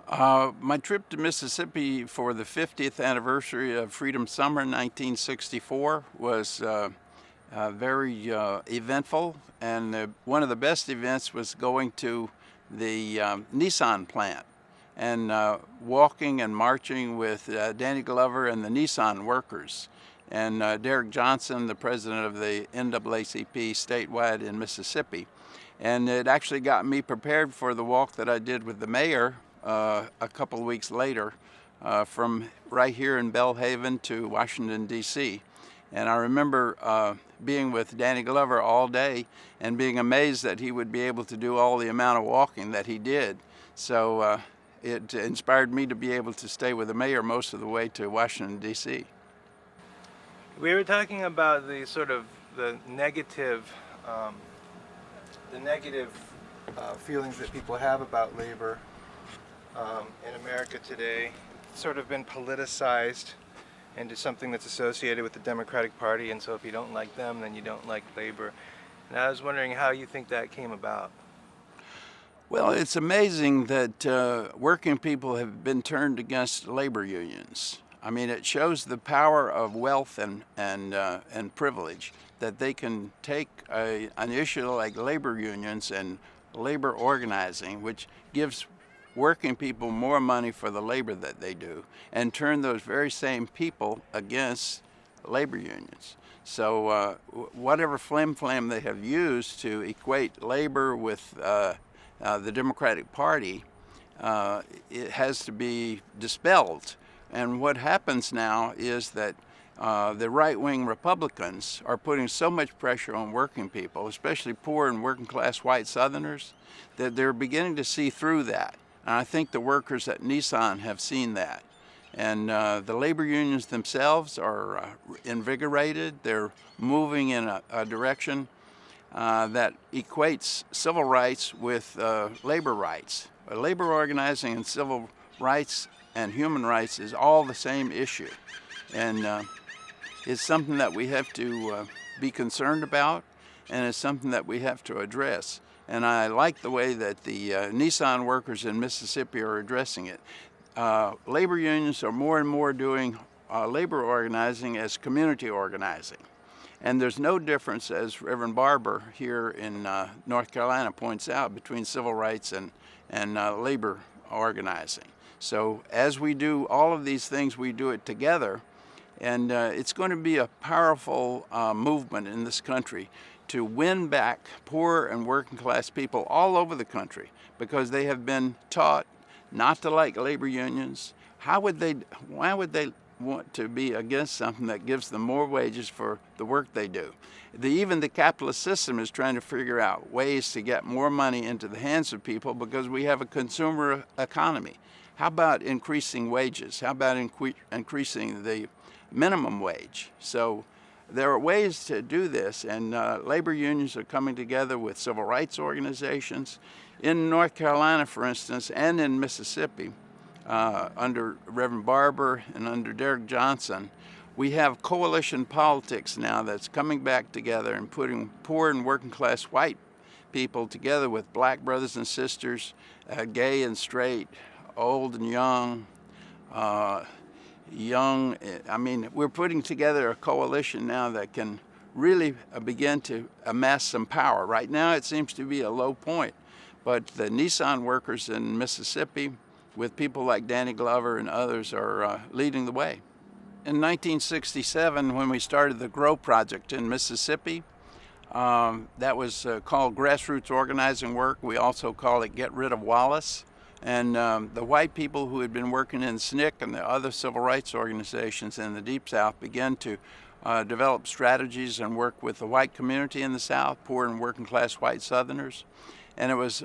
My trip to Mississippi for the 50th anniversary of Freedom Summer 1964 was very eventful, and one of the best events was going to the Nissan plant and walking and marching with Danny Glover and the Nissan workers, and Derek Johnson, the president of the NAACP statewide in Mississippi. And it actually got me prepared for the walk that I did with the mayor a couple of weeks later from right here in Belhaven to Washington, D.C. And I remember being with Danny Glover all day and being amazed that he would be able to do all the amount of walking that he did. So it inspired me to be able to stay with the mayor most of the way to Washington, D.C. We were talking about the sort of the negative feelings that people have about labor in America today. It's sort of been politicized into something that's associated with the Democratic Party, and so if you don't like them, then you don't like labor. And I was wondering how you think that came about. Well, it's amazing that working people have been turned against labor unions. I mean, it shows the power of wealth and privilege, that they can take an issue like labor unions and labor organizing, which gives working people more money for the labor that they do, and turn those very same people against labor unions. So whatever flim-flam they have used to equate labor with the Democratic Party, it has to be dispelled. And what happens now is that the right-wing Republicans are putting so much pressure on working people, especially poor and working-class white Southerners, that they're beginning to see through that. And I think the workers at Nissan have seen that. And the labor unions themselves are invigorated. They're moving in a direction that equates civil rights with labor rights. Labor organizing and civil rights and human rights is all the same issue. And it's something that we have to be concerned about, and it's something that we have to address. And I like the way that the Nissan workers in Mississippi are addressing it. Labor unions are more and more doing labor organizing as community organizing. And there's no difference, as Reverend Barber here in North Carolina points out, between civil rights and labor organizing. So as we do all of these things, we do it together. And it's going to be a powerful movement in this country to win back poor and working class people all over the country, because they have been taught not to like labor unions. Why would they want to be against something that gives them more wages for the work they do? Even the capitalist system is trying to figure out ways to get more money into the hands of people because we have a consumer economy. How about increasing wages? How about increasing the minimum wage? So there are ways to do this, and labor unions are coming together with civil rights organizations. In North Carolina, for instance, and in Mississippi, under Reverend Barber and under Derek Johnson, we have coalition politics now that's coming back together and putting poor and working class white people together with black brothers and sisters, gay and straight, old and young, I mean, we're putting together a coalition now that can really begin to amass some power. Right now it seems to be a low point, but the Nissan workers in Mississippi, with people like Danny Glover and others, are leading the way. In 1967, when we started the GROW project in Mississippi, that was called grassroots organizing work. We also call it Get Rid of Wallace. And the white people who had been working in SNCC and the other civil rights organizations in the Deep South began to develop strategies and work with the white community in the South, poor and working class white Southerners. And it was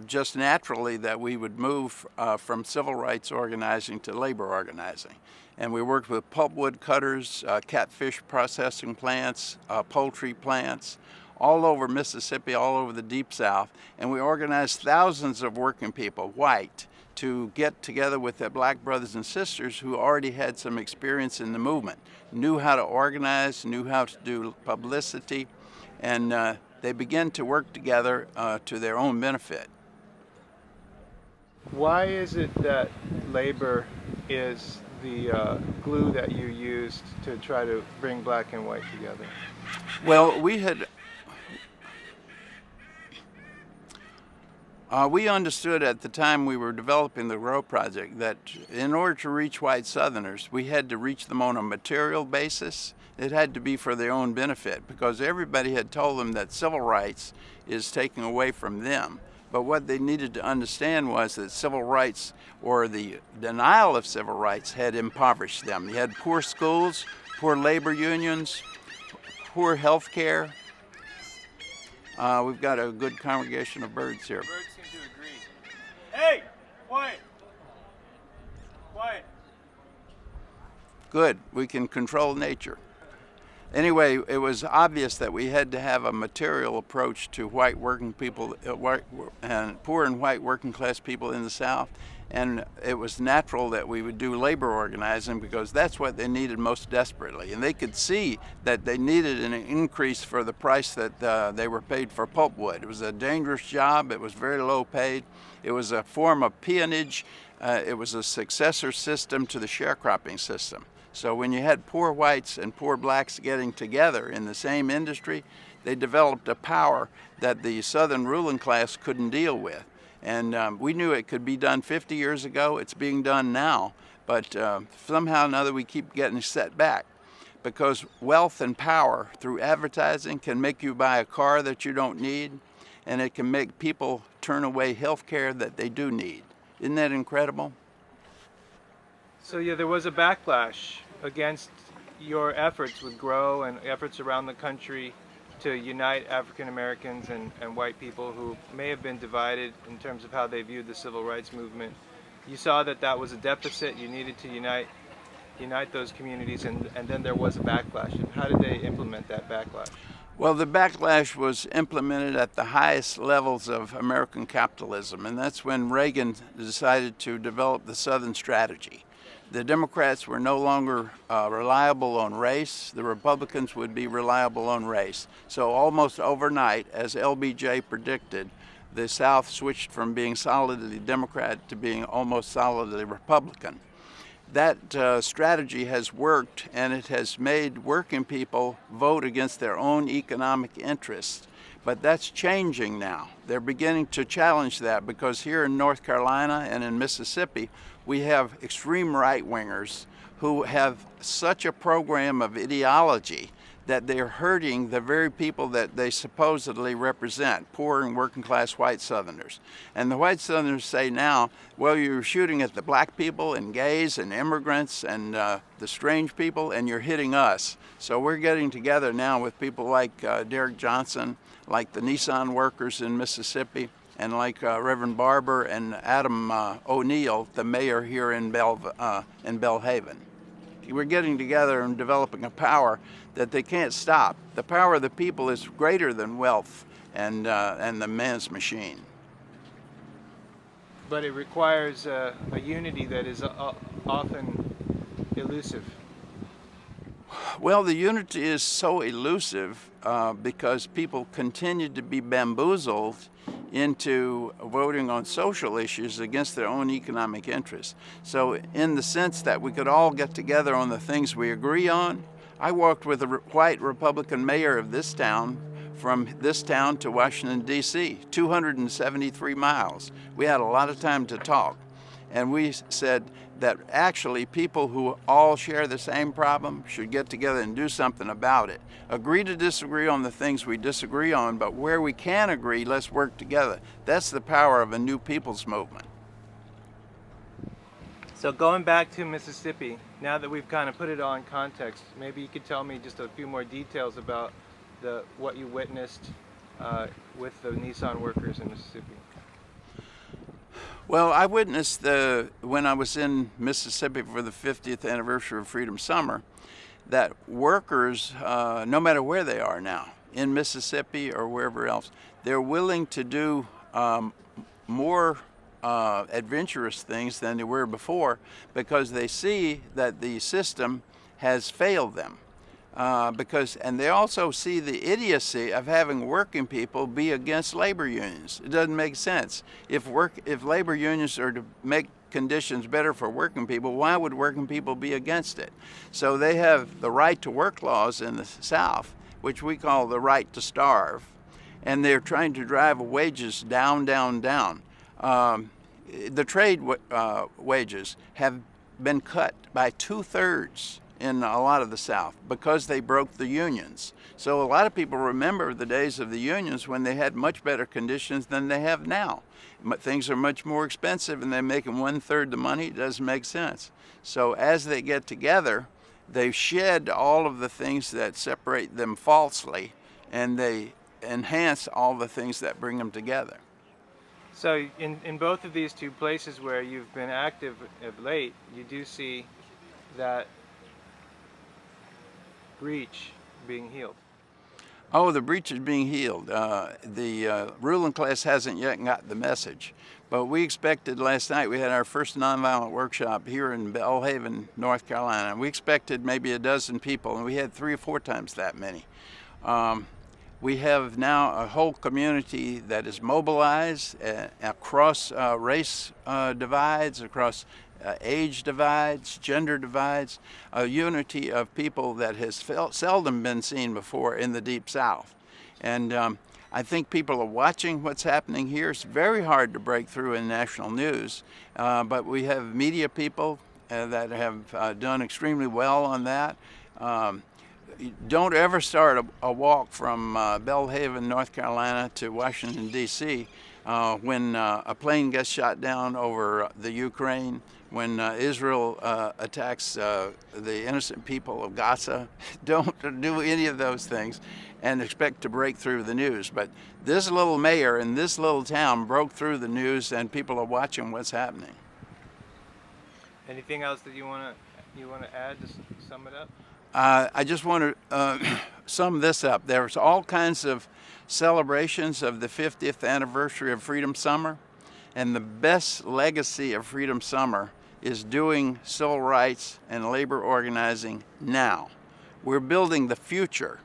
just naturally that we would move from civil rights organizing to labor organizing. And we worked with pulpwood cutters, catfish processing plants, poultry plants, all over Mississippi, all over the Deep South, and we organized thousands of working people, white, to get together with their black brothers and sisters who already had some experience in the movement, knew how to organize, knew how to do publicity, and they began to work together to their own benefit. Why is it that labor is the glue that you used to try to bring black and white together? Well, we understood at the time we were developing the Grow Project that in order to reach white Southerners, we had to reach them on a material basis. It had to be for their own benefit because everybody had told them that civil rights is taken away from them. But what they needed to understand was that civil rights, or the denial of civil rights, had impoverished them. You had poor schools, poor labor unions, poor health care. We've got a good congregation of birds here. Birds seem to agree. Hey, quiet. Quiet. Good, we can control nature. Anyway, it was obvious that we had to have a material approach to white working people, and poor and white working class people in the South. And it was natural that we would do labor organizing because that's what they needed most desperately. And they could see that they needed an increase for the price that they were paid for pulpwood. It was a dangerous job. It was very low paid. It was a form of peonage. It was a successor system to the sharecropping system. So when you had poor whites and poor blacks getting together in the same industry, they developed a power that the Southern ruling class couldn't deal with. And we knew it could be done 50 years ago. It's being done now. But somehow or another we keep getting set back because wealth and power through advertising can make you buy a car that you don't need, and it can make people turn away health care that they do need. Isn't that incredible? So yeah, there was a backlash against your efforts with Grow and efforts around the country to unite African Americans and white people who may have been divided in terms of how they viewed the civil rights movement. You saw that that was a deficit. You needed to unite those communities, and then there was a backlash. And how did they implement that backlash? Well, the backlash was implemented at the highest levels of American capitalism, and that's when Reagan decided to develop the Southern strategy. The Democrats were no longer reliable on race. The Republicans would be reliable on race. So almost overnight, as LBJ predicted, the South switched from being solidly Democrat to being almost solidly Republican. That strategy has worked, and it has made working people vote against their own economic interests. But that's changing now. They're beginning to challenge that because here in North Carolina and in Mississippi, we have extreme right-wingers who have such a program of ideology that they're hurting the very people that they supposedly represent, poor and working class white Southerners. And the white Southerners say now, well, you're shooting at the black people and gays and immigrants and the strange people, and you're hitting us. So we're getting together now with people like Derek Johnson, like the Nissan workers in Mississippi, and like Reverend Barber and Adam O'Neill, the mayor here in Belhaven. We're getting together and developing a power that they can't stop. The power of the people is greater than wealth and the man's machine. But it requires a unity that is often elusive. Well, the unity is so elusive because people continue to be bamboozled into voting on social issues against their own economic interests. So in the sense that we could all get together on the things we agree on, I walked with a white Republican mayor of this town from this town to Washington, D.C., 273 miles. We had a lot of time to talk. And we said that actually people who all share the same problem should get together and do something about it. Agree to disagree on the things we disagree on, but where we can agree, let's work together. That's the power of a new people's movement. So going back to Mississippi, now that we've kind of put it all in context, maybe you could tell me just a few more details about what you witnessed with the Nissan workers in Mississippi. Well, I witnessed when I was in Mississippi for the 50th anniversary of Freedom Summer, that workers, no matter where they are now, in Mississippi or wherever else, they're willing to do more adventurous things than they were before because they see that the system has failed them. And they also see the idiocy of having working people be against labor unions. It doesn't make sense. If labor unions are to make conditions better for working people, why would working people be against it? So they have the right to work laws in the South, which we call the right to starve, and they're trying to drive wages down, down, down. The trade wages have been cut by 2/3 in a lot of the South because they broke the unions. So a lot of people remember the days of the unions when they had much better conditions than they have now. Things are much more expensive and they're making 1/3 the money. It doesn't make sense. So as they get together, they shed all of the things that separate them falsely, and they enhance all the things that bring them together. So in both of these two places where you've been active of late, you do see that breach being healed. Oh, the breach is being healed. The ruling class hasn't yet got the message. But we expected last night, we had our first nonviolent workshop here in Belhaven, North Carolina. We expected maybe a dozen people, and we had 3 or 4 times that many. We have now a whole community that is mobilized across race divides, across age divides, gender divides, a unity of people that has seldom been seen before in the Deep South. And I think people are watching what's happening here. It's very hard to break through in national news, but we have media people that have done extremely well on that. Don't ever start a walk from Belhaven, North Carolina to Washington, D.C. When a plane gets shot down over the Ukraine, when Israel attacks the innocent people of Gaza. Don't do any of those things and expect to break through the news. But this little mayor in this little town broke through the news, and people are watching what's happening. Anything else that you want to add to sum it up? I just want to sum this up. There's all kinds of celebrations of the 50th anniversary of Freedom Summer, and the best legacy of Freedom Summer is doing civil rights and labor organizing now. We're building the future.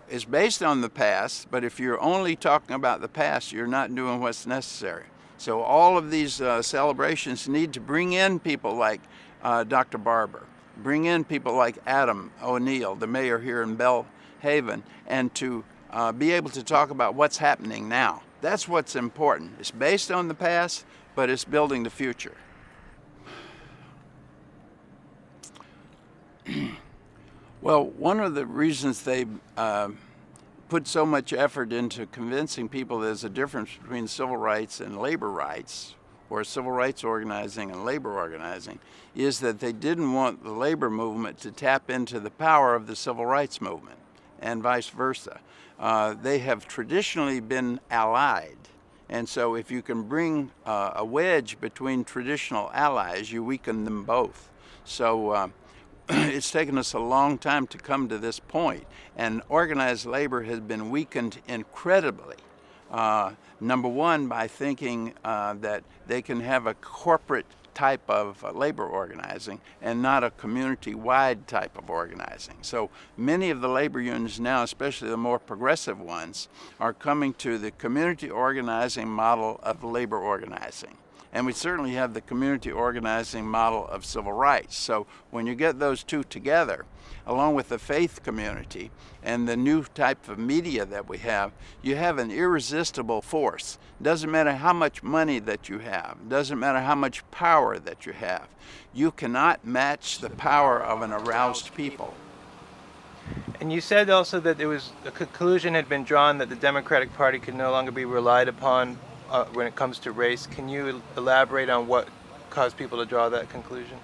It's based on the past, but if you're only talking about the past, you're not doing what's necessary. So all of these celebrations need to bring in people like Dr. Barber, bring in people like Adam O'Neill, the mayor here in Belhaven, and to be able to talk about what's happening now. That's what's important. It's based on the past, but it's building the future. Well, one of the reasons they put so much effort into convincing people there's a difference between civil rights and labor rights, or civil rights organizing and labor organizing, is that they didn't want the labor movement to tap into the power of the civil rights movement, and vice versa. They have traditionally been allied. And so if you can bring a wedge between traditional allies, you weaken them both. So it's taken us a long time to come to this point, and organized labor has been weakened incredibly. Number one, by thinking that they can have a corporate type of labor organizing and not a community-wide type of organizing. So many of the labor unions now, especially the more progressive ones, are coming to the community organizing model of labor organizing. And we certainly have the community organizing model of civil rights. So when you get those two together, along with the faith community and the new type of media that we have, you have an irresistible force. Doesn't matter how much money that you have, doesn't matter how much power that you have. You cannot match the power of an aroused people. And you said also that a conclusion had been drawn that the Democratic Party could no longer be relied upon when it comes to race. Can you elaborate on what caused people to draw that conclusion?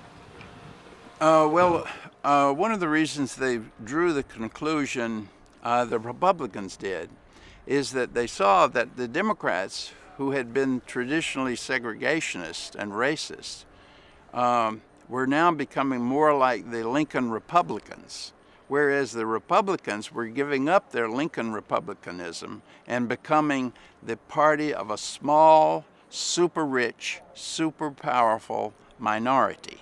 One of the reasons they drew the conclusion, the Republicans did, is that they saw that the Democrats, who had been traditionally segregationist and racist, were now becoming more like the Lincoln Republicans, whereas the Republicans were giving up their Lincoln Republicanism and becoming the party of a small, super rich, super powerful minority.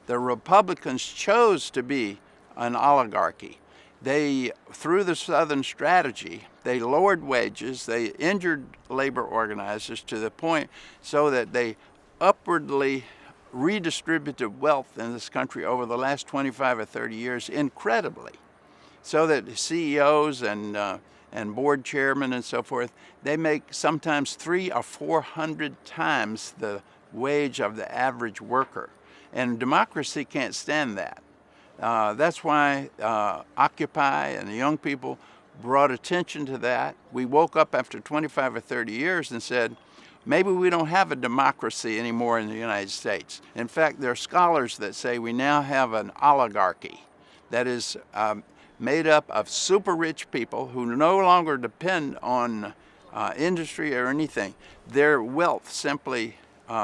The Republicans chose to be an oligarchy. they, through the Southern strategy, they lowered wages, they injured labor organizers to the point so that they upwardly redistributed wealth in this country over the last 25 or 30 years incredibly, so that CEOs and board chairmen and so forth, they make sometimes 300 or 400 times the wage of the average worker. And democracy can't stand that. That's why Occupy and the young people brought attention to that. We woke up after 25 or 30 years and said, maybe we don't have a democracy anymore in the United States. In fact, there are scholars that say we now have an oligarchy that is made up of super rich people who no longer depend on industry or anything. Their wealth simply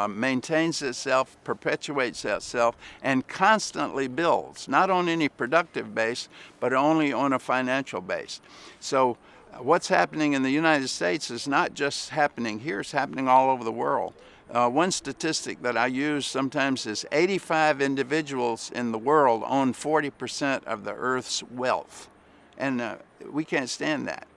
maintains itself, perpetuates itself, and constantly builds, not on any productive base, but only on a financial base. So what's happening in the United States is not just happening here, it's happening all over the world. One statistic that I use sometimes is 85 individuals in the world own 40% of the Earth's wealth. And we can't stand that.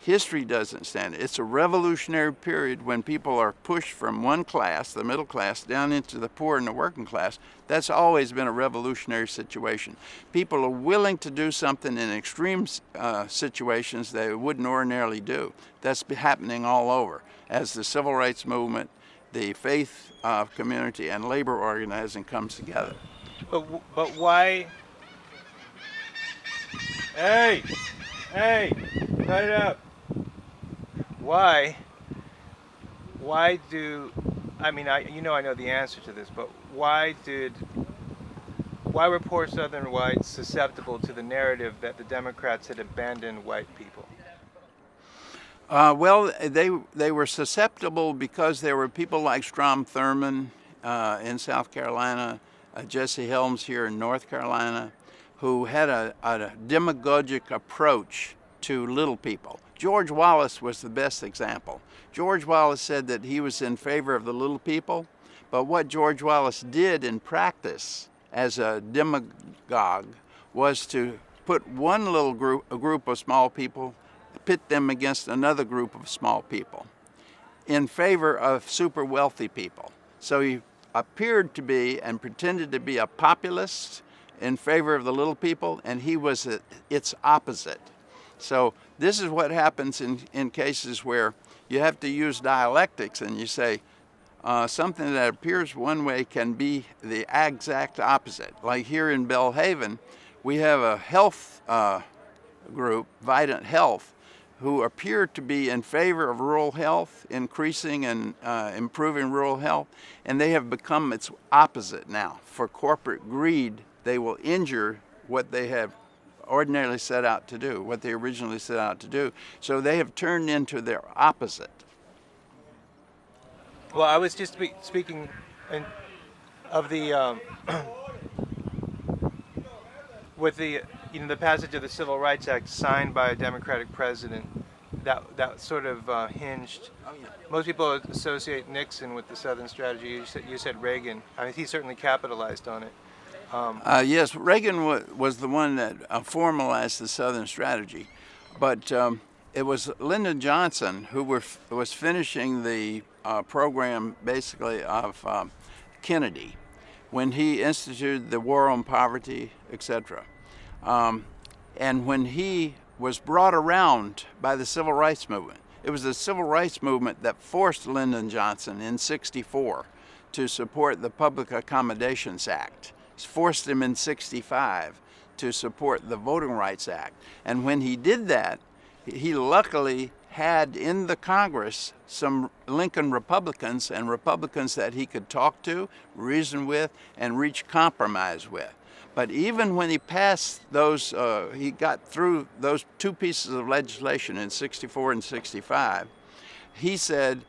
History doesn't stand it. It's a revolutionary period when people are pushed from one class, the middle class, down into the poor and the working class. That's always been a revolutionary situation. People are willing to do something in extreme situations they wouldn't ordinarily do. That's happening all over. As the civil rights movement, the faith community, and labor organizing comes together. But why? Hey, cut it out. Why do, I mean, I know the answer to this, but why were poor Southern whites susceptible to the narrative that the Democrats had abandoned white people? Well, they were susceptible because there were people like Strom Thurmond in South Carolina, Jesse Helms here in North Carolina, who had a demagogic approach to little people. George Wallace was the best example. George Wallace said that he was in favor of the little people, but what George Wallace did in practice as a demagogue was to put one little group, a group of small people, pit them against another group of small people in favor of super wealthy people. So he appeared to be and pretended to be a populist in favor of the little people, and he was its opposite. So this is what happens in cases where you have to use dialectics and you say something that appears one way can be the exact opposite. Like here in Belhaven, we have a health group, Vidant Health, who appear to be in favor of rural health, increasing and improving rural health, and they have become its opposite now. For corporate greed, they will injure what they have ordinarily set out to do, what they originally set out to do. So they have turned into their opposite. Well, I was just speaking of the with the the passage of the Civil Rights Act signed by a Democratic president. That sort of hinged. Oh, yeah. Most people associate Nixon with the Southern strategy. You said Reagan. I mean, he certainly capitalized on it. Yes, Reagan was the one that formalized the Southern strategy, but it was Lyndon Johnson who was finishing the program basically of Kennedy when he instituted the war on poverty, etc. And when he was brought around by the Civil Rights Movement, it was the Civil Rights Movement that forced Lyndon Johnson in '64 to support the Public Accommodations Act. Forced him in '65 to support the Voting Rights Act. And when he did that, he luckily had in the Congress some Lincoln Republicans and Republicans that he could talk to, reason with, and reach compromise with. But even when he passed those, he got through those two pieces of legislation in '64 and '65, he said,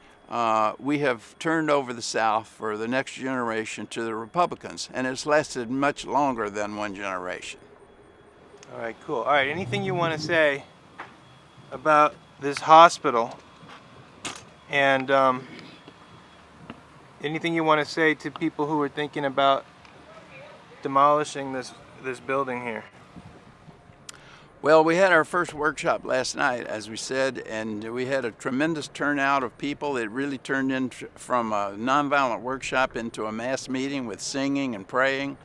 we have turned over the South for the next generation to the Republicans, and it's lasted much longer than one generation. All right, cool. All right, anything you want to say about this hospital, and anything you want to say to people who are thinking about demolishing this building here? Well, we had our first workshop last night, as we said, and we had a tremendous turnout of people. It really turned in from a nonviolent workshop into a mass meeting with singing and praying.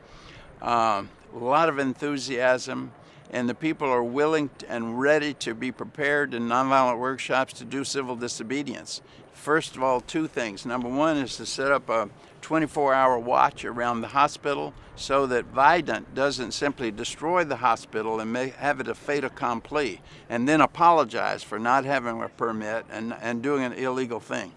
A lot of enthusiasm, and the people are willing and ready to be prepared in nonviolent workshops to do civil disobedience. First of all, two things. Number one is to set up a 24-hour watch around the hospital so that Vidant doesn't simply destroy the hospital and have it a fait accompli and then apologize for not having a permit and doing an illegal thing.